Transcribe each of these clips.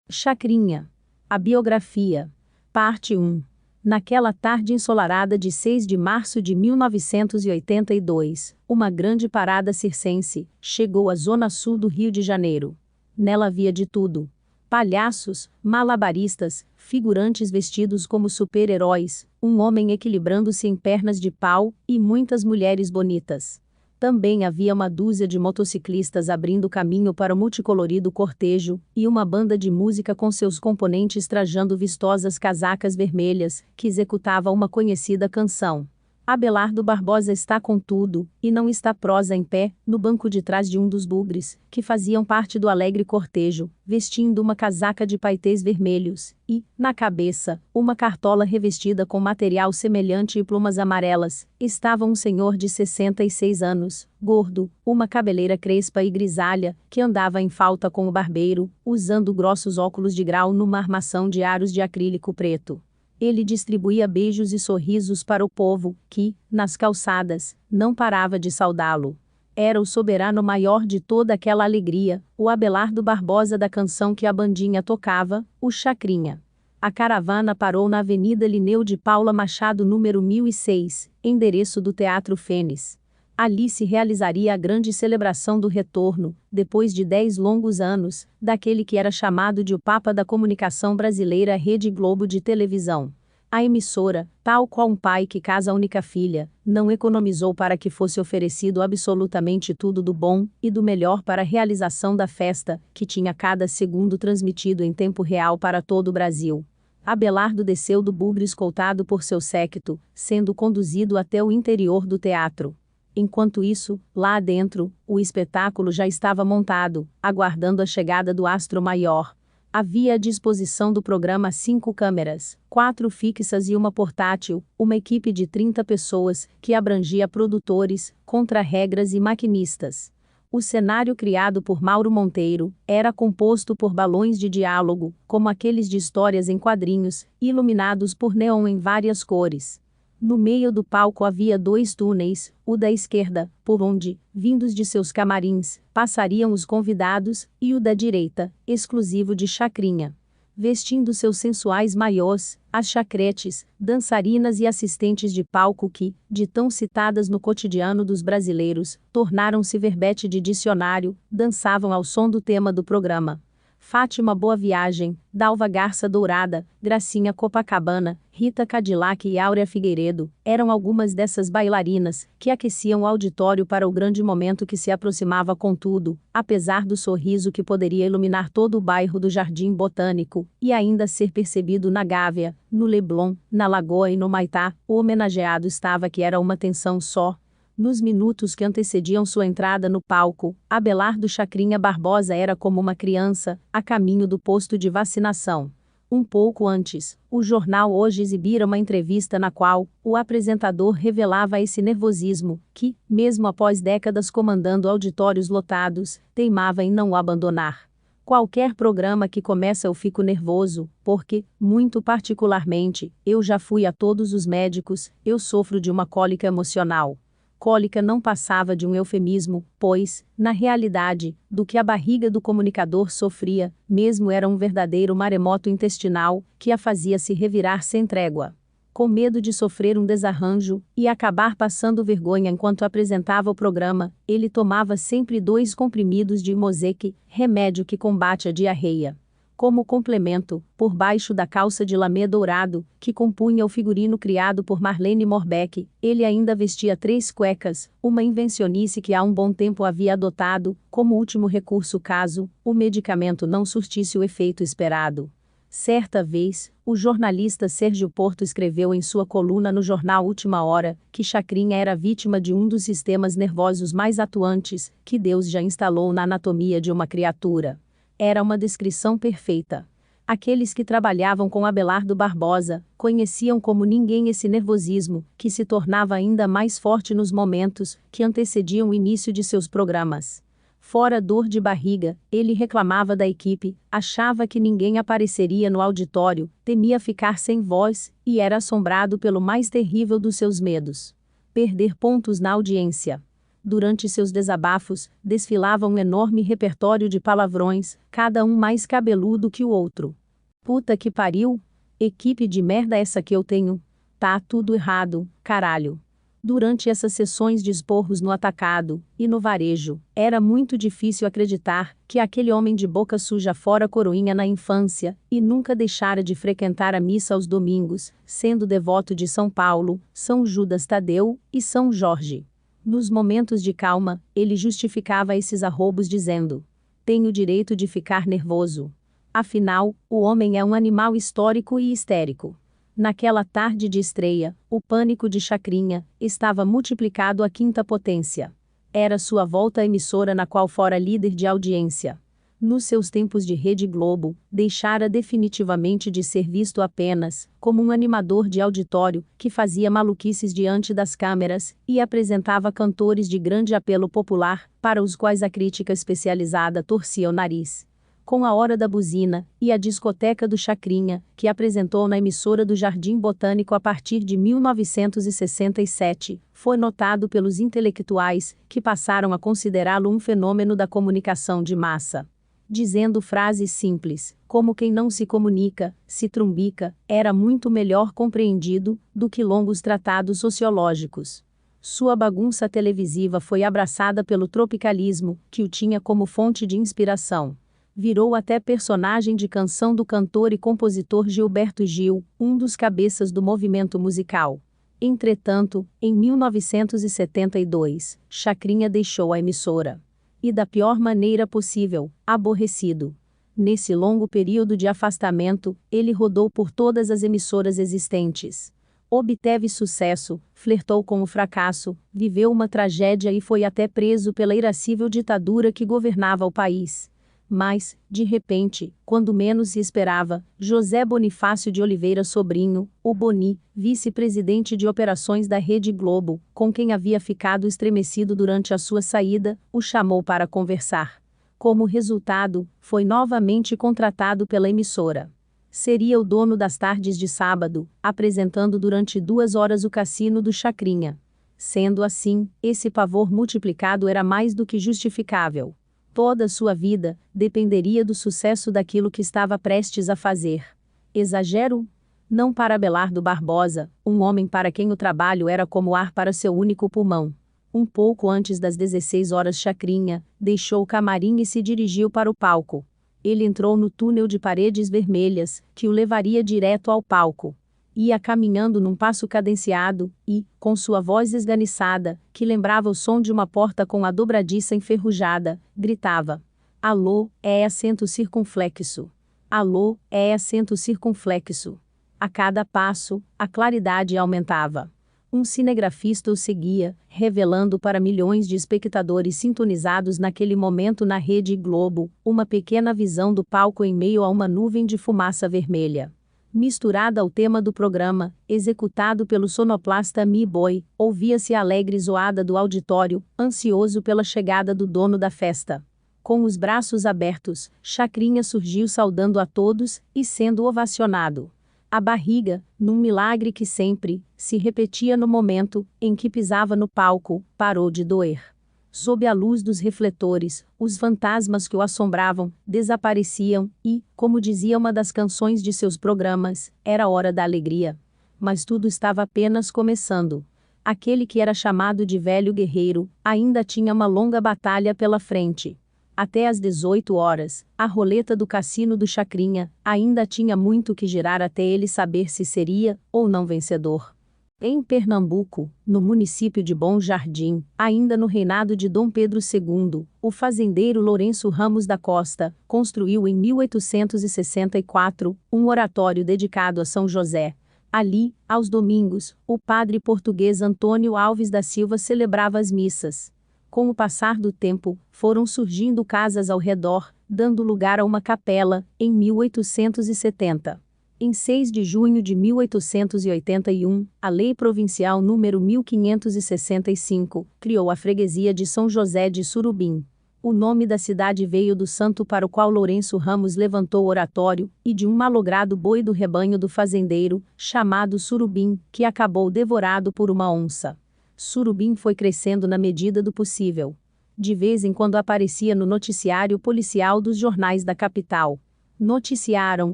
Chacrinha. A biografia. Parte 1. Naquela tarde ensolarada de 6 de março de 1982, uma grande parada circense chegou à zona sul do Rio de Janeiro. Nela havia de tudo: palhaços, malabaristas, figurantes vestidos como super-heróis, um homem equilibrando-se em pernas de pau e muitas mulheres bonitas. Também havia uma dúzia de motociclistas abrindo caminho para o multicolorido cortejo, e uma banda de música com seus componentes trajando vistosas casacas vermelhas, que executava uma conhecida canção. Abelardo Barbosa está com tudo, e não está prosa em pé, no banco de trás de um dos bugres, que faziam parte do alegre cortejo, vestindo uma casaca de paetês vermelhos, e, na cabeça, uma cartola revestida com material semelhante e plumas amarelas. Estava um senhor de 66 anos, gordo, uma cabeleira crespa e grisalha, que andava em falta com o barbeiro, usando grossos óculos de grau numa armação de aros de acrílico preto. Ele distribuía beijos e sorrisos para o povo, que, nas calçadas, não parava de saudá-lo. Era o soberano maior de toda aquela alegria, o Abelardo Barbosa da canção que a bandinha tocava, o Chacrinha. A caravana parou na Avenida Linneu de Paula Machado, número 1006, endereço do Teatro Fênix. Ali se realizaria a grande celebração do retorno, depois de 10 longos anos, daquele que era chamado de o Papa da Comunicação Brasileira, Rede Globo de televisão. A emissora, tal qual um pai que casa a única filha, não economizou para que fosse oferecido absolutamente tudo do bom e do melhor para a realização da festa, que tinha cada segundo transmitido em tempo real para todo o Brasil. Abelardo desceu do bugre escoltado por seu séquito, sendo conduzido até o interior do teatro. Enquanto isso, lá dentro, o espetáculo já estava montado, aguardando a chegada do astro maior. Havia à disposição do programa 5 câmeras, 4 fixas e uma portátil, uma equipe de 30 pessoas, que abrangia produtores, contra-regras e maquinistas. O cenário criado por Mauro Monteiro era composto por balões de diálogo, como aqueles de histórias em quadrinhos, iluminados por neon em várias cores. No meio do palco havia 2 túneis, o da esquerda, por onde, vindos de seus camarins, passariam os convidados, e o da direita, exclusivo de Chacrinha. Vestindo seus sensuais maiôs, as chacretes, dançarinas e assistentes de palco que, de tão citadas no cotidiano dos brasileiros, tornaram-se verbete de dicionário, dançavam ao som do tema do programa. Fátima Boa Viagem, Dalva Garça Dourada, Gracinha Copacabana, Rita Cadillac e Áurea Figueiredo, eram algumas dessas bailarinas, que aqueciam o auditório para o grande momento que se aproximava. Contudo, apesar do sorriso que poderia iluminar todo o bairro do Jardim Botânico, e ainda ser percebido na Gávea, no Leblon, na Lagoa e no Maitá, o homenageado estava que era uma tensão só. Nos minutos que antecediam sua entrada no palco, Abelardo Chacrinha Barbosa era como uma criança, a caminho do posto de vacinação. Um pouco antes, o jornal Hoje exibira uma entrevista na qual o apresentador revelava esse nervosismo, que, mesmo após décadas comandando auditórios lotados, teimava em não o abandonar. Qualquer programa que começa eu fico nervoso, porque, muito particularmente, eu já fui a todos os médicos, eu sofro de uma cólica emocional. Cólica não passava de um eufemismo, pois, na realidade, do que a barriga do comunicador sofria, mesmo era um verdadeiro maremoto intestinal, que a fazia se revirar sem trégua. Com medo de sofrer um desarranjo, e acabar passando vergonha enquanto apresentava o programa, ele tomava sempre 2 comprimidos de Imosec, remédio que combate a diarreia. Como complemento, por baixo da calça de lamê dourado, que compunha o figurino criado por Marlene Morbeck, ele ainda vestia 3 cuecas, uma invencionice que há um bom tempo havia adotado, como último recurso caso o medicamento não surtisse o efeito esperado. Certa vez, o jornalista Sérgio Porto escreveu em sua coluna no jornal Última Hora, que Chacrinha era vítima de um dos sistemas nervosos mais atuantes, que Deus já instalou na anatomia de uma criatura. Era uma descrição perfeita. Aqueles que trabalhavam com Abelardo Barbosa conheciam como ninguém esse nervosismo, que se tornava ainda mais forte nos momentos que antecediam o início de seus programas. Fora dor de barriga, ele reclamava da equipe, achava que ninguém apareceria no auditório, temia ficar sem voz, e era assombrado pelo mais terrível dos seus medos: perder pontos na audiência. Durante seus desabafos, desfilava um enorme repertório de palavrões, cada um mais cabeludo que o outro. Puta que pariu! Equipe de merda essa que eu tenho. Tá tudo errado, caralho. Durante essas sessões de esporros no atacado e no varejo, era muito difícil acreditar que aquele homem de boca suja fora coroinha na infância e nunca deixara de frequentar a missa aos domingos, sendo devoto de São Paulo, São Judas Tadeu e São Jorge. Nos momentos de calma, ele justificava esses arroubos dizendo: tenho direito de ficar nervoso. Afinal, o homem é um animal histórico e histérico. Naquela tarde de estreia, o pânico de Chacrinha estava multiplicado à quinta potência. Era sua volta à emissora na qual fora líder de audiência. Nos seus tempos de Rede Globo, deixara definitivamente de ser visto apenas como um animador de auditório que fazia maluquices diante das câmeras e apresentava cantores de grande apelo popular, para os quais a crítica especializada torcia o nariz. Com a Hora da Buzina e a Discoteca do Chacrinha, que apresentou na emissora do Jardim Botânico a partir de 1967, foi notado pelos intelectuais, que passaram a considerá-lo um fenômeno da comunicação de massa. Dizendo frases simples, como quem não se comunica, se trumbica, era muito melhor compreendido do que longos tratados sociológicos. Sua bagunça televisiva foi abraçada pelo tropicalismo, que o tinha como fonte de inspiração. Virou até personagem de canção do cantor e compositor Gilberto Gil, um dos cabeças do movimento musical. Entretanto, em 1972, Chacrinha deixou a emissora. E da pior maneira possível, aborrecido. Nesse longo período de afastamento, ele rodou por todas as emissoras existentes. Obteve sucesso, flertou com o fracasso, viveu uma tragédia e foi até preso pela irascível ditadura que governava o país. Mas, de repente, quando menos se esperava, José Bonifácio de Oliveira Sobrinho, o Boni, vice-presidente de operações da Rede Globo, com quem havia ficado estremecido durante a sua saída, o chamou para conversar. Como resultado, foi novamente contratado pela emissora. Seria o dono das tardes de sábado, apresentando durante 2 horas o Cassino do Chacrinha. Sendo assim, esse pavor multiplicado era mais do que justificável. Toda a sua vida dependeria do sucesso daquilo que estava prestes a fazer. Exagero? Não para Abelardo Barbosa, um homem para quem o trabalho era como ar para seu único pulmão. Um pouco antes das 16 horas, Chacrinha deixou o camarim e se dirigiu para o palco. Ele entrou no túnel de paredes vermelhas, que o levaria direto ao palco. Ia caminhando num passo cadenciado e, com sua voz esganiçada, que lembrava o som de uma porta com a dobradiça enferrujada, gritava: alô, é acento circunflexo. Alô, é acento circunflexo. A cada passo, a claridade aumentava. Um cinegrafista o seguia, revelando para milhões de espectadores sintonizados naquele momento na Rede Globo, uma pequena visão do palco em meio a uma nuvem de fumaça vermelha. Misturada ao tema do programa, executado pelo sonoplasta Mi-Boy, ouvia-se a alegre zoada do auditório, ansioso pela chegada do dono da festa. Com os braços abertos, Chacrinha surgiu saudando a todos e sendo ovacionado. A barriga, num milagre que sempre se repetia no momento em que pisava no palco, parou de doer. Sob a luz dos refletores, os fantasmas que o assombravam desapareciam e, como dizia uma das canções de seus programas, era hora da alegria. Mas tudo estava apenas começando. Aquele que era chamado de velho guerreiro ainda tinha uma longa batalha pela frente. Até às 18 horas, a roleta do Cassino do Chacrinha ainda tinha muito que girar até ele saber se seria ou não vencedor. Em Pernambuco, no município de Bom Jardim, ainda no reinado de Dom Pedro II, o fazendeiro Lourenço Ramos da Costa construiu em 1864 um oratório dedicado a São José. Ali, aos domingos, o padre português Antônio Alves da Silva celebrava as missas. Com o passar do tempo, foram surgindo casas ao redor, dando lugar a uma capela, em 1870. Em 6 de junho de 1881, a Lei Provincial número 1565 criou a freguesia de São José de Surubim. O nome da cidade veio do santo para o qual Lourenço Ramos levantou oratório, e de um malogrado boi do rebanho do fazendeiro, chamado Surubim, que acabou devorado por uma onça. Surubim foi crescendo na medida do possível. De vez em quando aparecia no noticiário policial dos jornais da capital. Noticiaram,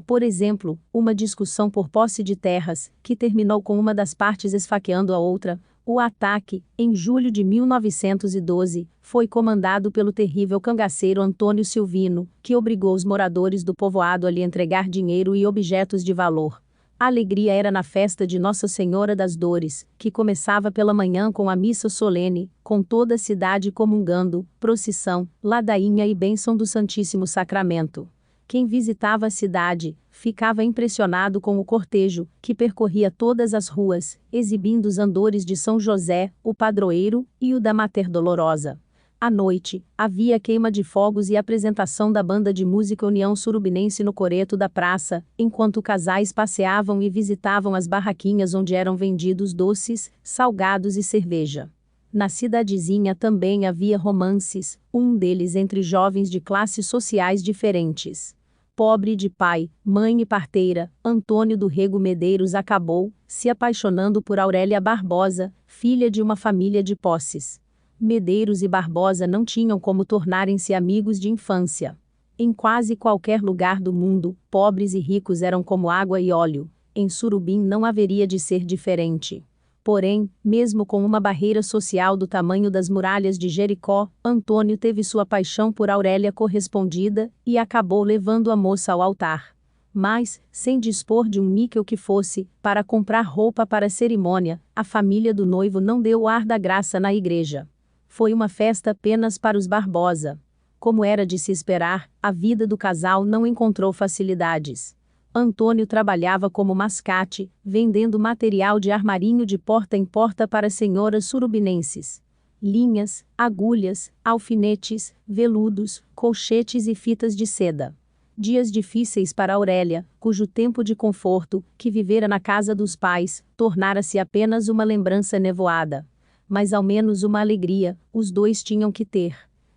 por exemplo, uma discussão por posse de terras, que terminou com uma das partes esfaqueando a outra. O ataque, em julho de 1912, foi comandado pelo terrível cangaceiro Antônio Silvino, que obrigou os moradores do povoado a lhe entregar dinheiro e objetos de valor. A alegria era na festa de Nossa Senhora das Dores, que começava pela manhã com a missa solene, com toda a cidade comungando, procissão, ladainha e bênção do Santíssimo Sacramento. Quem visitava a cidade, ficava impressionado com o cortejo, que percorria todas as ruas, exibindo os andores de São José, o padroeiro, e o da Mater Dolorosa. À noite, havia queima de fogos e apresentação da banda de música União Surubinense no coreto da praça, enquanto casais passeavam e visitavam as barraquinhas onde eram vendidos doces, salgados e cerveja. Na cidadezinha também havia romances, um deles entre jovens de classes sociais diferentes. Pobre de pai, mãe e parteira, Antônio do Rego Medeiros acabou se apaixonando por Aurélia Barbosa, filha de uma família de posses. Medeiros e Barbosa não tinham como tornarem-se amigos de infância. Em quase qualquer lugar do mundo, pobres e ricos eram como água e óleo. Em Surubim não haveria de ser diferente. Porém, mesmo com uma barreira social do tamanho das muralhas de Jericó, Antônio teve sua paixão por Aurélia correspondida, e acabou levando a moça ao altar. Mas, sem dispor de um níquel que fosse, para comprar roupa para a cerimônia, a família do noivo não deu o ar da graça na igreja. Foi uma festa apenas para os Barbosa. Como era de se esperar, a vida do casal não encontrou facilidades. Antônio trabalhava como mascate, vendendo material de armarinho de porta em porta para senhoras surubinenses. Linhas, agulhas, alfinetes, veludos, colchetes e fitas de seda. Dias difíceis para Aurélia, cujo tempo de conforto, que vivera na casa dos pais, tornara-se apenas uma lembrança nevoada. Mas ao menos uma alegria, os dois tinham que ter.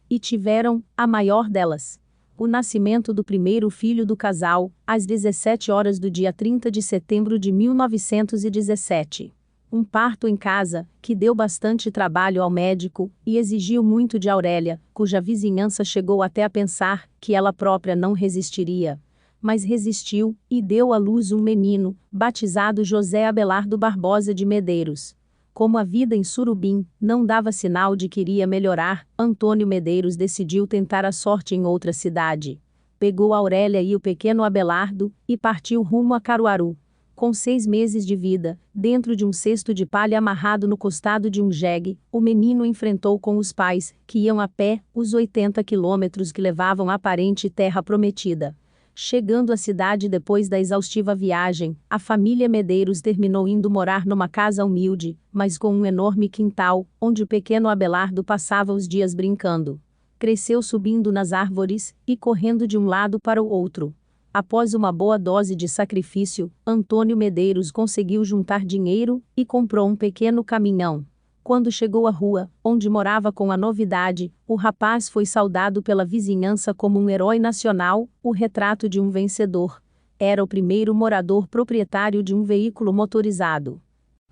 E tiveram, a maior delas. O nascimento do primeiro filho do casal, às 17 horas do dia 30 de setembro de 1917. Um parto em casa, que deu bastante trabalho ao médico, e exigiu muito de Aurélia, cuja vizinhança chegou até a pensar que ela própria não resistiria. Mas resistiu, e deu à luz um menino, batizado José Abelardo Barbosa de Medeiros. Como a vida em Surubim não dava sinal de que iria melhorar, Antônio Medeiros decidiu tentar a sorte em outra cidade. Pegou Aurélia e o pequeno Abelardo, e partiu rumo a Caruaru. Com 6 meses de vida, dentro de um cesto de palha amarrado no costado de um jegue, o menino enfrentou com os pais, que iam a pé, os 80 quilômetros que levavam à aparente terra prometida. Chegando à cidade depois da exaustiva viagem, a família Medeiros terminou indo morar numa casa humilde, mas com um enorme quintal, onde o pequeno Abelardo passava os dias brincando. Cresceu subindo nas árvores, e correndo de um lado para o outro. Após uma boa dose de sacrifício, Antônio Medeiros conseguiu juntar dinheiro, e comprou um pequeno caminhão. Quando chegou à rua, onde morava com a novidade, o rapaz foi saudado pela vizinhança como um herói nacional, o retrato de um vencedor. Era o primeiro morador proprietário de um veículo motorizado.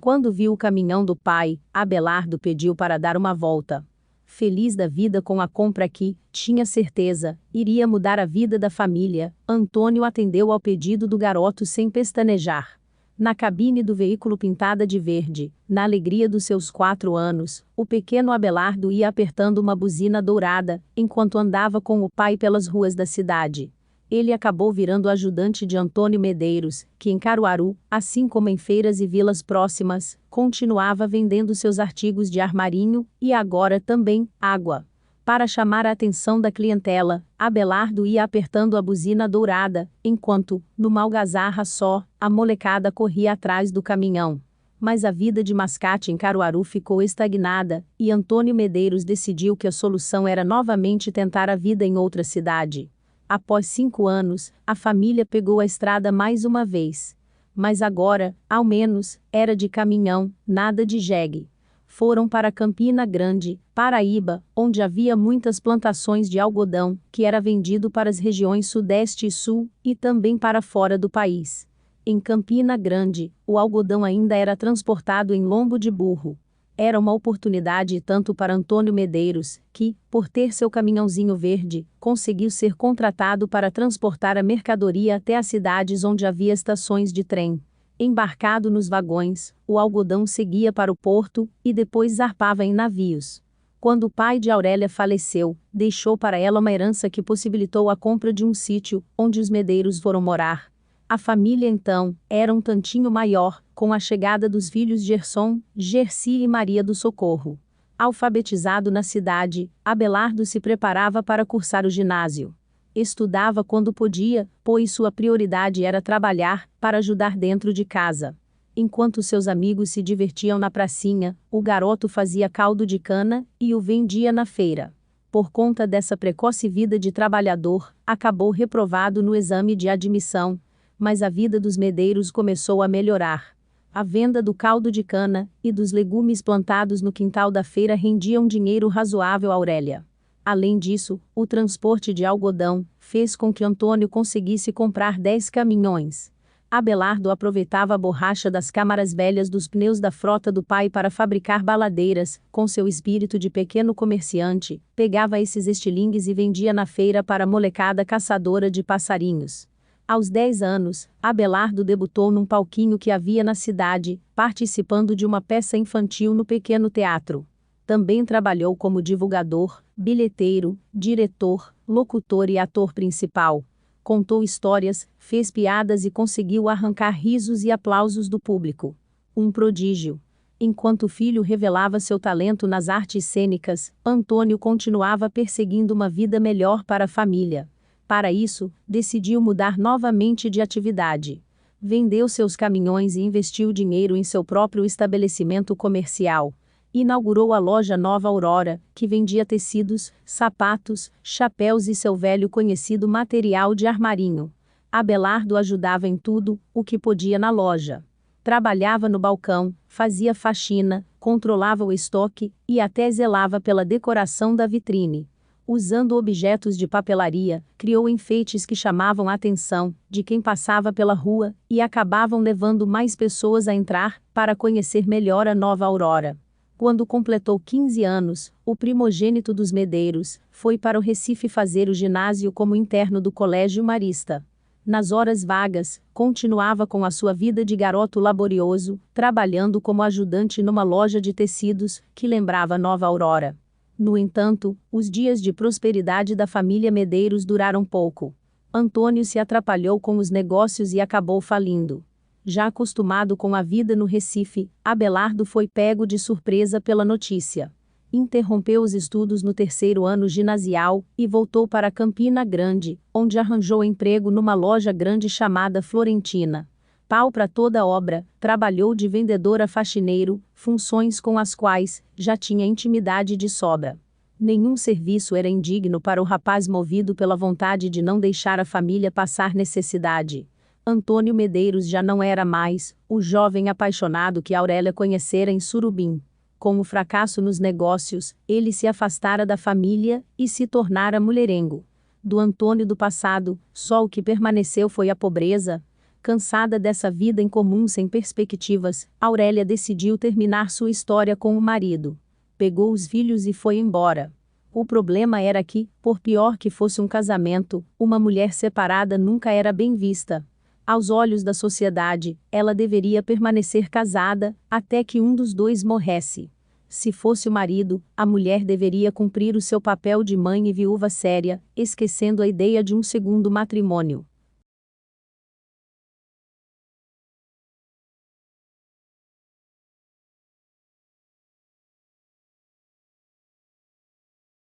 Quando viu o caminhão do pai, Abelardo pediu para dar uma volta. Feliz da vida com a compra que, tinha certeza, iria mudar a vida da família, Antônio atendeu ao pedido do garoto sem pestanejar. Na cabine do veículo pintada de verde, na alegria dos seus 4 anos, o pequeno Abelardo ia apertando uma buzina dourada, enquanto andava com o pai pelas ruas da cidade. Ele acabou virando ajudante de Antônio Medeiros, que em Caruaru, assim como em feiras e vilas próximas, continuava vendendo seus artigos de armarinho, e agora também, água. Para chamar a atenção da clientela, Abelardo ia apertando a buzina dourada, enquanto, numa algazarra só, a molecada corria atrás do caminhão. Mas a vida de mascate em Caruaru ficou estagnada, e Antônio Medeiros decidiu que a solução era novamente tentar a vida em outra cidade. Após 5 anos, a família pegou a estrada mais uma vez. Mas agora, ao menos, era de caminhão, nada de jegue. Foram para Campina Grande, Paraíba, onde havia muitas plantações de algodão, que era vendido para as regiões Sudeste e Sul, e também para fora do país. Em Campina Grande, o algodão ainda era transportado em lombo de burro. Era uma oportunidade tanto para Antônio Medeiros, que, por ter seu caminhãozinho verde, conseguiu ser contratado para transportar a mercadoria até as cidades onde havia estações de trem. Embarcado nos vagões, o algodão seguia para o porto e depois zarpava em navios. Quando o pai de Aurélia faleceu, deixou para ela uma herança que possibilitou a compra de um sítio, onde os Medeiros foram morar. A família então era um tantinho maior, com a chegada dos filhos Gerson, Gerci e Maria do Socorro. Alfabetizado na cidade, Abelardo se preparava para cursar o ginásio. Estudava quando podia, pois sua prioridade era trabalhar, para ajudar dentro de casa. Enquanto seus amigos se divertiam na pracinha, o garoto fazia caldo de cana e o vendia na feira. Por conta dessa precoce vida de trabalhador, acabou reprovado no exame de admissão. Mas a vida dos Medeiros começou a melhorar. A venda do caldo de cana e dos legumes plantados no quintal da feira rendia um dinheiro razoável a Aurélia. Além disso, o transporte de algodão fez com que Antônio conseguisse comprar 10 caminhões. Abelardo aproveitava a borracha das câmaras velhas dos pneus da frota do pai para fabricar baladeiras. Com seu espírito de pequeno comerciante, pegava esses estilingues e vendia na feira para a molecada caçadora de passarinhos. Aos 10 anos, Abelardo debutou num palquinho que havia na cidade, participando de uma peça infantil no pequeno teatro. Também trabalhou como divulgador, bilheteiro, diretor, locutor e ator principal. Contou histórias, fez piadas e conseguiu arrancar risos e aplausos do público. Um prodígio. Enquanto o filho revelava seu talento nas artes cênicas, Antônio continuava perseguindo uma vida melhor para a família. Para isso, decidiu mudar novamente de atividade. Vendeu seus caminhões e investiu dinheiro em seu próprio estabelecimento comercial. Inaugurou a loja Nova Aurora, que vendia tecidos, sapatos, chapéus e seu velho conhecido material de armarinho. Abelardo ajudava em tudo o que podia na loja. Trabalhava no balcão, fazia faxina, controlava o estoque e até zelava pela decoração da vitrine. Usando objetos de papelaria, criou enfeites que chamavam a atenção de quem passava pela rua e acabavam levando mais pessoas a entrar para conhecer melhor a Nova Aurora. Quando completou 15 anos, o primogênito dos Medeiros foi para o Recife fazer o ginásio como interno do Colégio Marista. Nas horas vagas, continuava com a sua vida de garoto laborioso, trabalhando como ajudante numa loja de tecidos que lembrava Nova Aurora. No entanto, os dias de prosperidade da família Medeiros duraram pouco. Antônio se atrapalhou com os negócios e acabou falindo. Já acostumado com a vida no Recife, Abelardo foi pego de surpresa pela notícia. Interrompeu os estudos no 3º ano ginasial e voltou para Campina Grande, onde arranjou emprego numa loja grande chamada Florentina. Pau para toda obra, trabalhou de vendedor a faxineiro, funções com as quais já tinha intimidade de sobra. Nenhum serviço era indigno para o rapaz movido pela vontade de não deixar a família passar necessidade. Antônio Medeiros já não era mais o jovem apaixonado que Aurélia conhecera em Surubim. Com o fracasso nos negócios, ele se afastara da família e se tornara mulherengo. Do Antônio do passado, só o que permaneceu foi a pobreza. Cansada dessa vida incomum sem perspectivas, Aurélia decidiu terminar sua história com o marido. Pegou os filhos e foi embora. O problema era que, por pior que fosse um casamento, uma mulher separada nunca era bem vista. Aos olhos da sociedade, ela deveria permanecer casada, até que um dos dois morresse. Se fosse o marido, a mulher deveria cumprir o seu papel de mãe e viúva séria, esquecendo a ideia de um segundo matrimônio.